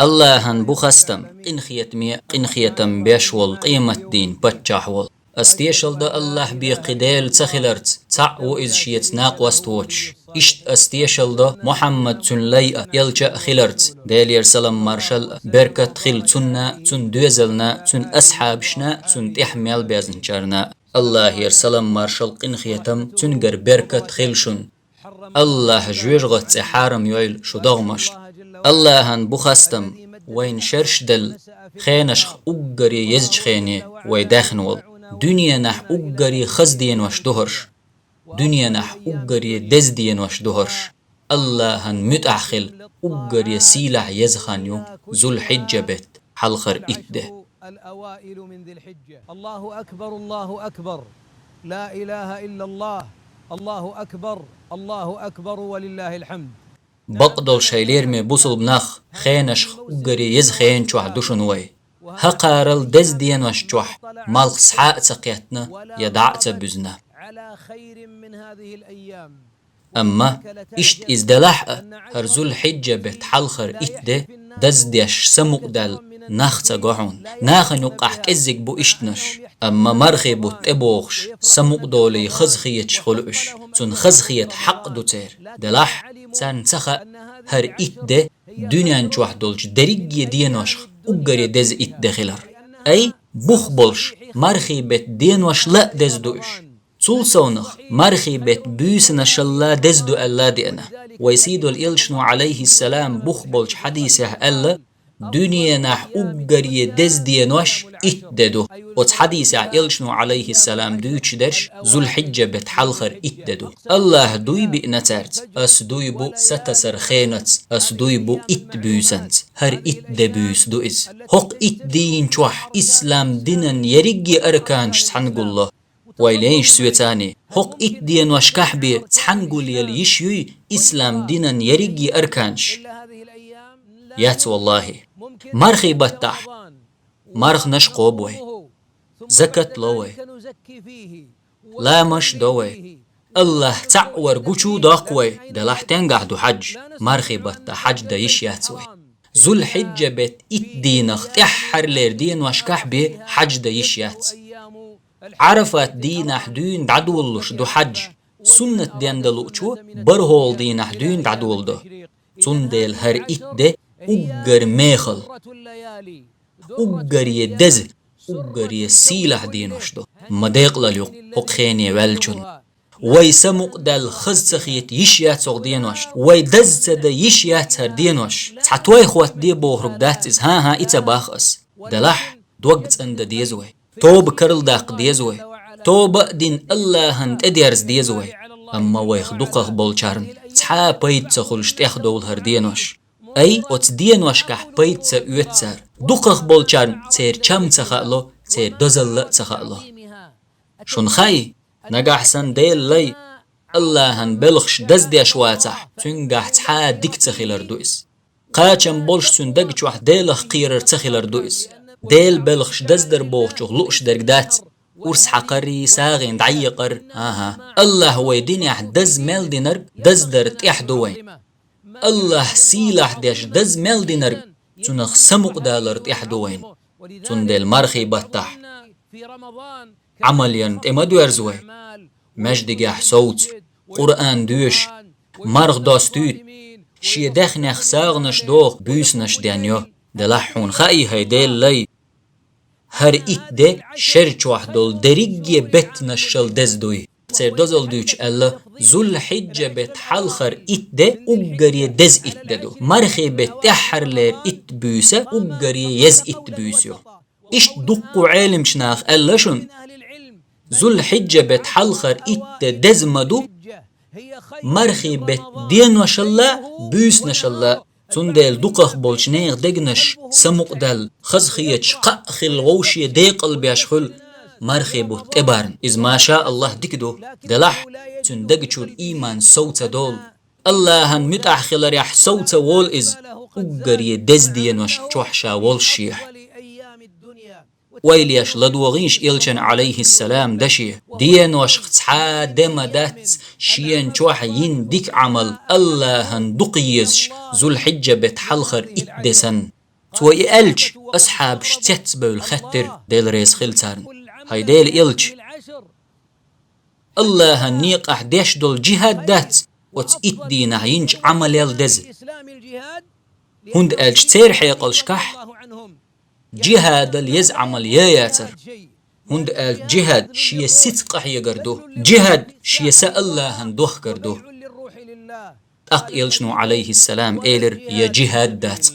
اللهن بخستم قنخيتم بيشول قيمة دين بتشاحول استيشل دا الله بقدال تخلرت تع وإز شيت ناق وستوش إشت استيشل دا محمد تن ليئة يلجأ خلرت دال يرسلم مارشل بركة خل تنا تن دوزلنا تن أصحابشنا تن تحمل بيزنشارنا الله يرسلم مارشل قنخيتم تنقر بركة خلشن الله جويرغت حارم يويل شو دغمشت اللهن بخستم وين شرشدل خينش أقري يزج خيني ويداخنول دنيا نح أقري خزدين وش دهرش دنيا نح أقري دزدين وش دهرش اللهن متأخل أقري سيلح يزخانيو ذو الحجة بيت حلخر إده الأوائل من ذي الحجة. الله أكبر الله أكبر لا إله إلا الله الله أكبر الله أكبر ولله الحمد. بقدل شايلير مي بوصل بناخ خينش أقري يزخين شوح دوشنوي هقارل دزدين وش شوح مالخ سحاق تقيتنا يدعت بزنا على خير من هذه الأيام. أما إشت إزدلاح هرزو الحجة بتحلخر إتده دزديش سمق دل ناختا قحون ناخن يقح كزك بو إشتنش أما مرخي بو تبوخش سمق دولي خزخية شخلوش تن خزخية حق دو تير دلاح تان تخا هر إتده دنيا نجوح دولج دريجي دينوش أقري دز إتده خلر أي بوخ بولش مرخي بت دينوش لا دز دوش صولصونخ مرخي بيت بيسنا شلا دزدو ألا دينا ويسيدو الإلشنو عليه السلام بخبلش حديثه ألا دنيا نح أقري دزدينوش إتددو وتحديثه إلشنو عليه السلام دوش درش ذو الحجة بتحلخر إتددو الله دوي بإنتارت أس دوي بو ستسر خينت أس دوي بو إتبوسنت هر إتدبوس دو إز هق إتدين شوح إسلام دينن يريجي أركانش تحنقو الله ويلينش سويتاني حق إتدين وشكح بي تحنقل يليشيوي إسلام دينا يريجي أركانش يات والله مرخي بطح مرخ نشقو بوي زكت لوي لا مش دوي الله تعور قوشو داقوي دلاح تنقح دو حج مرخي بطح حج دا يشياتوي ذو الحجة بيت إتدينخ تحر لير دين وشكح بي حج دا يشيات عرفت دين حدين دعدولش دو حج سنة دين دلوچو برهول دين حدين دعدول دو تندل هر إتده أقر ميخل أقر يدز أقر يسيلح دينوش دو مديق لليق حقيني والجن ويسمق دل خزتخيت يشيات سوق دينوش ويدز دا يشيات هر دينوش تحتوي خوات دي بوهرق داتز ها إتباخ أس دلح دوقت عند ديزوي توب كرل داق ديزوي توب دين الله هند اديرز ديزوي اما ويخدوقه بولچارن تحا بيت تخلش تاخدول هر دينوش اي اوت دينوش كح بيت تسر دوقه بولچارن تير چم تخالو تير دزل تخالو شون خاي نجاحسن ديل لي الله هن بلخش دز ديش واتح تنجح تحا ديك تخيلر دويس قاچم بولش تندق چوح ديلخ قيرر تخيلر دويس ديل بلخش دزدر بوخشوخ لوش درقدات ورس حقري ساغين دعيقر الله هو يدينيح دز ميل دينر دزدر تيح دوين الله سيلاح ديش دز ميل دينر تنخ سمق دالر تيح دوين تن ديل مرخي بطح عمليان تيمدو ارزوي مجدقاح صوت قرآن دوش مرخ داستوت شي دخنخ ساغنش دوخ بوسنش دانيو دلحون خاي هيديل لي هر إتده شرچ وحدول دريجي بيت نشل دزدوي تير دزل دوش ألا ذو الحجة بيت حلخر إتده أقري دز إتدو مرخي بيت تحر لير إتبوسة أقري يز إتبوسيو إشت دقو عالم شناخ ألا شن ذو الحجة بيت حلخر إتده دزمدو مرخي بيت دين وشلا بوس نشلا تندل دقخ بولشنيغ دقنش سمق دل خزخيتش قاخل غوشي ديقل بيشخل مرخي بو تبارن إذ ما شاء الله دكدو دلح تندقشور إيمان صوت دول الله هن متأخلر يح صوت وول إذ أقر يدزدين وش چوحشا وول شيح ويليش لدوغيش إلشن عليه السلام دشي دين وشخصحا دمدات شين چوح ين ديك عمل الله هن دقيزش ذو الحجة بتحلخر إتدسن توي ألج أصحاب شتت بالخطر ديل ريس خلصارن هاي ديل إلج الله النيق أحداش دول جهاد دات وتسئت دينا ينج عمل يلدز هند ألج تير حيقل شكح جهاد اليز عمل ياتر هند ألج جهاد شي ستقح يقردو جهاد شي سأل الله هندوخ قردو أقيلشنو عليه السلام إيلر يا جهاد دات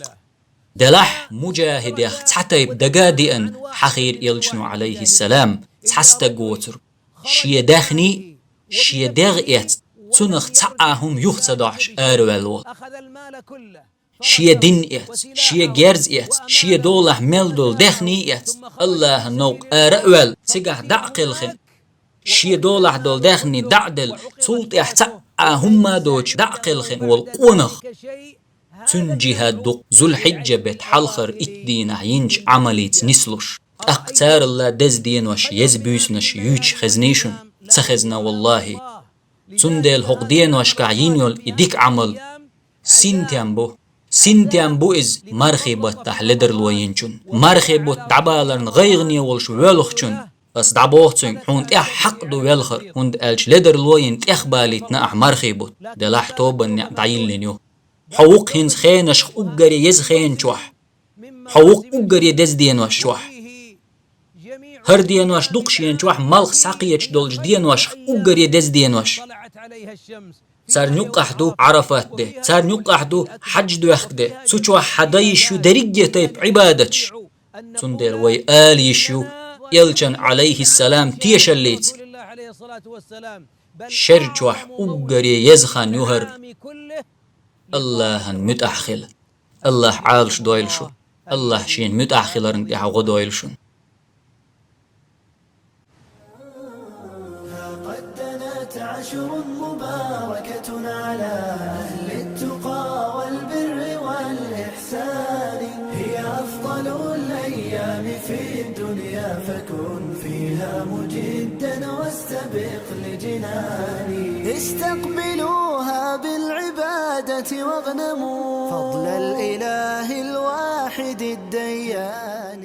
دلح مجاهد يخ تحتيب دقادئا حخير إلشنو عليه السلام تحستا قوتر شي داخني شي داغئت تنخ تعاهم يختصدعش آروالو شي دينئت شي جيرزئت شي دوله ملدول داخنيئت الله نوق آروال تقع دعقلخن شي دوله دول داخني دعدل سلط يحتعاهم ما دوش دعقلخن والقونخ تنجيهاد دق ذو الحجة بيت حلخر اتدينه ينج عمليت نسلوش أقتار الله دز دينوش يزبيسنش يوش خزنيشن تخزنا والله تندل حق دينوش كعينيول إديك عمل سنتيان بو إز مرخبت تحلدر الوينشن مرخبت دعبالرن غيغني والش ويلخشن بس دعبوختن هوند حق دو ويلخر هوند ألش لدر الوين تخباليتنا مرخبت دلاح توبن دعين لنيو حوق هنز خينش أجري يز خين شوح حوق أجري دز دينوش شوح هر دينوش دقشين شوح ملخ ساقيتش دولج دينوش أجري دز دينوش صار نقحدو عرفات ده صار نقحدو حج دو يخ ده سوچوا حدايشو دريجة تيب عبادتش سندر وي آليشو يلجن عليه السلام تيشليت شرجوح أجري يزخان يهر الله متأخل الله عالش دويلشو الله شين متأخلرن يحوغ دويلشو قد دنت عشر مباركة على أهل التقى والبر والإحسان هي أفضل الأيام في الدنيا فكن فيها مجدا واستبق لجناني استقبلوها بالعبادة واغنموا فضل الإله الواحد الديان